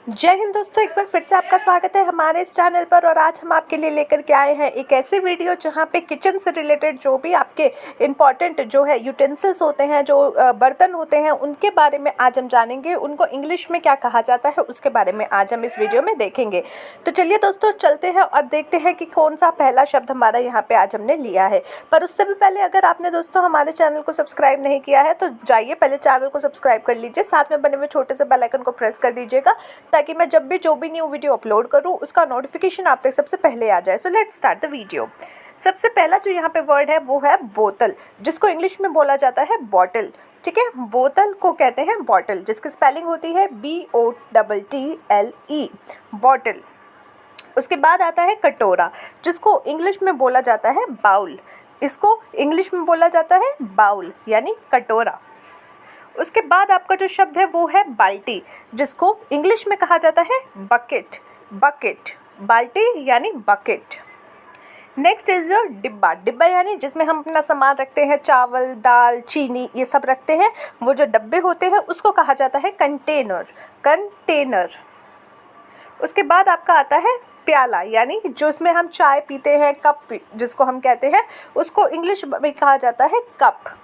जय हिंद दोस्तों, एक बार फिर से आपका स्वागत है हमारे इस चैनल पर। और आज हम आपके लिए लेकर के आए हैं एक ऐसी वीडियो जहां पे किचन से रिलेटेड जो भी आपके इम्पॉर्टेंट जो है यूटेंसिल्स होते हैं, जो बर्तन होते हैं, उनके बारे में आज हम जानेंगे। उनको इंग्लिश में क्या कहा जाता है उसके बारे में आज हम इस वीडियो में देखेंगे। तो चलिए दोस्तों, चलते हैं और देखते हैं कि कौन सा पहला शब्द हमारा यहाँ पे आज हमने लिया है। पर उससे भी पहले अगर आपने दोस्तों हमारे चैनल को सब्सक्राइब नहीं किया है तो जाइए पहले चैनल को सब्सक्राइब कर लीजिए, साथ में बने हुए छोटे से बेल आइकन को प्रेस कर दीजिएगा ताकि मैं जब भी जो भी न्यू वीडियो अपलोड करूं उसका नोटिफिकेशन आप तक सबसे पहले आ जाए। So let's start the video. सबसे पहला जो यहाँ पे वर्ड है वो है बोतल, जिसको इंग्लिश में बोला जाता है बॉटल। ठीक है, बोतल को कहते हैं बॉटल, जिसकी स्पेलिंग होती है BOTTLE, बॉटल। उसके बाद आता है कटोरा, जिसको इंग्लिश में बोला जाता है बाउल। इसको इंग्लिश में बोला जाता है बाउल यानी कटोरा। उसके बाद आपका जो शब्द है वो है बाल्टी, जिसको इंग्लिश में कहा जाता है बकेट। बकेट, बाल्टी यानी बकेट। नेक्स्ट इज योर डिब्बा। डिब्बा यानी जिसमें हम अपना सामान रखते हैं, चावल, दाल, चीनी, ये सब रखते हैं। वो जो डब्बे होते हैं उसको कहा जाता है कंटेनर। कंटेनर। उसके बाद आपका आता है प्याला, यानी जो इसमें हम चाय पीते हैं, कप जिसको हम कहते हैं, उसको इंग्लिश में कहा जाता है कप।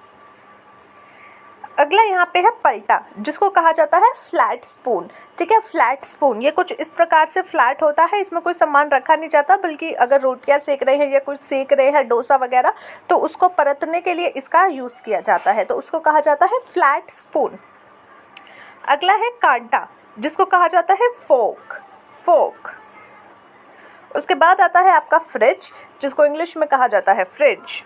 अगला यहाँ पे है पलटा, जिसको कहा जाता है फ्लैट स्पून। ठीक है, फ्लैट स्पून ये कुछ इस प्रकार से फ्लैट होता है, इसमें कोई सामान रखा नहीं जाता, बल्कि अगर रोटियां सेक रहे हैं या कुछ सेक रहे हैं, डोसा वगैरह, तो उसको परतने के लिए इसका यूज़ किया जाता है, तो उसको कहा जाता है फ्लैट स्पून। अगला है कांटा, जिसको कहा जाता है फोक। फोक। उसके बाद आता है आपका फ्रिज, जिसको इंग्लिश में कहा जाता है फ्रिज।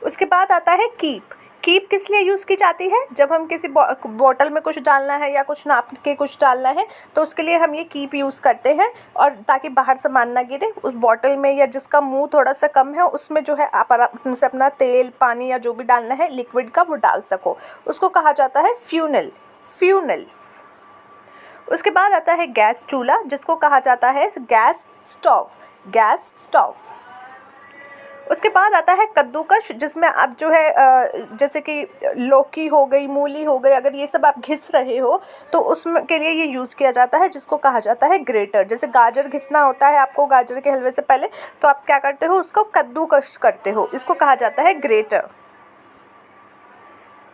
उसके बाद आता है कीप। कीप किस लिए यूज़ की जाती है? जब हम किसी बॉटल में कुछ डालना है या कुछ नाप के कुछ डालना है तो उसके लिए हम ये कीप यूज़ करते हैं, और ताकि बाहर सामान ना गिरे उस बॉटल में, या जिसका मुंह थोड़ा सा कम है उसमें जो है आप आराम से अपना तेल, पानी या जो भी डालना है लिक्विड का वो डाल सको। उसको कहा जाता है फ्यूनल। फ्यूनल। उसके बाद आता है गैस चूल्हा, जिसको कहा जाता है गैस स्टोव। Gas stove. उसके बाद आता है कद्दूकश, जिसमें आप जो है जैसे कि लौकी हो गई, मूली हो गई, अगर ये सब आप घिस रहे हो तो उसमें के लिए ये यूज़ किया जाता है, जिसको कहा जाता है ग्रेटर। जैसे गाजर घिसना होता है आपको गाजर के हलवे से पहले, तो आप क्या करते हो, उसको कद्दूकश करते हो, इसको कहा जाता है ग्रेटर।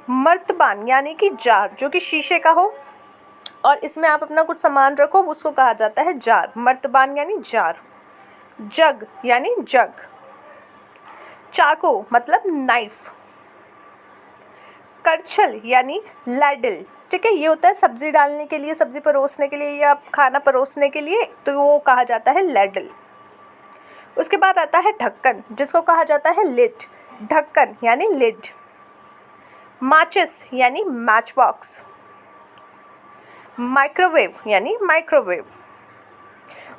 मर्तबान यानी कि जार, जो कि शीशे का हो और इसमें आप अपना कुछ सामान रखो, उसको कहा जाता है जार। मर्तबान यानी जार। जग यानी जग। चाकू मतलब नाइफ। करछल यानी लैडल। ठीक है, ये होता है सब्जी डालने के लिए, सब्जी परोसने के लिए या खाना परोसने के लिए, तो वो कहा जाता है लैडल। उसके बाद आता है ढक्कन, जिसको कहा जाता है लिड। ढक्कन यानी लिड। माचिस यानी मैच बॉक्स। माइक्रोवेव यानी माइक्रोवेव।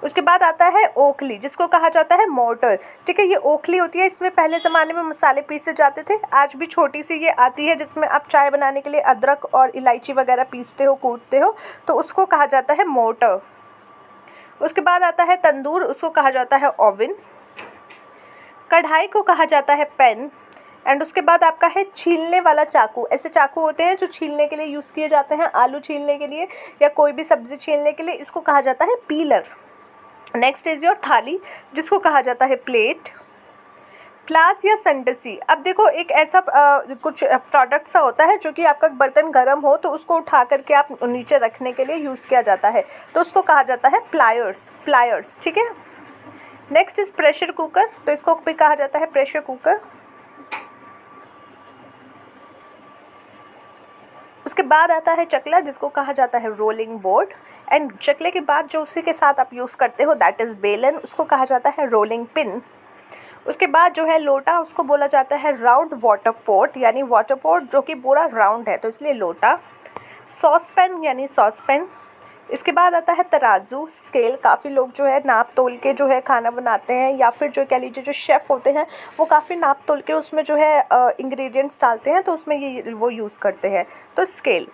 उसके बाद आता है ओखली, जिसको कहा जाता है मोर्टर। ठीक है, ये ओखली होती है, इसमें पहले ज़माने में मसाले पीसे जाते थे, आज भी छोटी सी ये आती है जिसमें आप चाय बनाने के लिए अदरक और इलायची वगैरह पीसते हो, कूटते हो, तो उसको कहा जाता है मोर्टर। उसके बाद आता है तंदूर, उसको कहा जाता है ओवन। कढ़ाई को कहा जाता है पैन। एंड उसके बाद आपका है छीलने वाला चाकू। ऐसे चाकू होते हैं जो छीलने के लिए यूज़ किए जाते हैं, आलू छीलने के लिए या कोई भी सब्ज़ी छीलने के लिए, इसको कहा जाता है पीलर। नेक्स्ट इज योर थाली, जिसको कहा जाता है प्लेट। प्लास या संडसी, अब देखो एक ऐसा कुछ प्रोडक्ट सा होता है जो कि आपका बर्तन गर्म हो तो उसको उठा करके आप नीचे रखने के लिए यूज़ किया जाता है, तो उसको कहा जाता है प्लायर्स। प्लायर्स। ठीक है। नेक्स्ट इज प्रेशर कुकर, तो इसको भी कहा जाता है प्रेशर कुकर। उसके बाद आता है चकला, जिसको कहा जाता है रोलिंग बोर्ड। एंड चकले के बाद जो उसी के साथ आप यूज़ करते हो दैट इज़ बेलन, उसको कहा जाता है रोलिंग पिन। उसके बाद जो है लोटा, उसको बोला जाता है राउंड वाटर पॉट, यानी वाटर पॉट जो कि पूरा राउंड है तो इसलिए लोटा। सॉसपैन यानी सॉसपैन। इसके बाद आता है तराजू, स्केल। काफ़ी लोग जो है नाप तोल के जो है खाना बनाते हैं, या फिर जो कह लीजिए जो शेफ़ होते हैं वो काफ़ी नाप तोल के उसमें जो है इंग्रेडिएंट्स डालते हैं, तो उसमें ये वो यूज़ करते हैं, तो स्केल।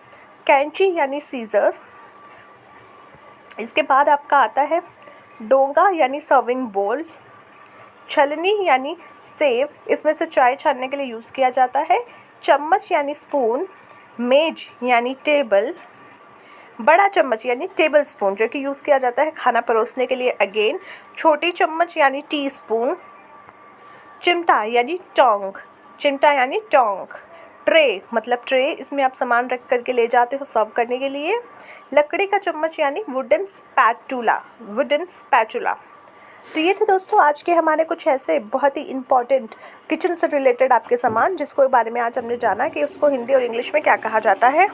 कैंची यानी सीज़र। इसके बाद आपका आता है डोंगा यानी सर्विंग बोल। छलनी यानी सेव, इसमें से चाय छानने के लिए यूज़ किया जाता है। चम्मच यानी स्पून। मेज यानी टेबल। बड़ा चम्मच यानी टेबल स्पून जो कि यूज़ किया जाता है खाना परोसने के लिए अगेन। छोटी चम्मच यानी टी स्पून। चिमटा यानी टोंग, चिमटा यानी टोंग। ट्रे मतलब ट्रे, इसमें आप सामान रख करके ले जाते हो सर्व करने के लिए। लकड़ी का चम्मच यानी वुडन स्पैटुला, वुडन स्पैटुला। तो ये थे दोस्तों आज के हमारे कुछ ऐसे बहुत ही इंपॉर्टेंट किचन से रिलेटेड आपके सामान जिसको बारे में आज हमने जाना कि उसको हिंदी और इंग्लिश में क्या कहा जाता है।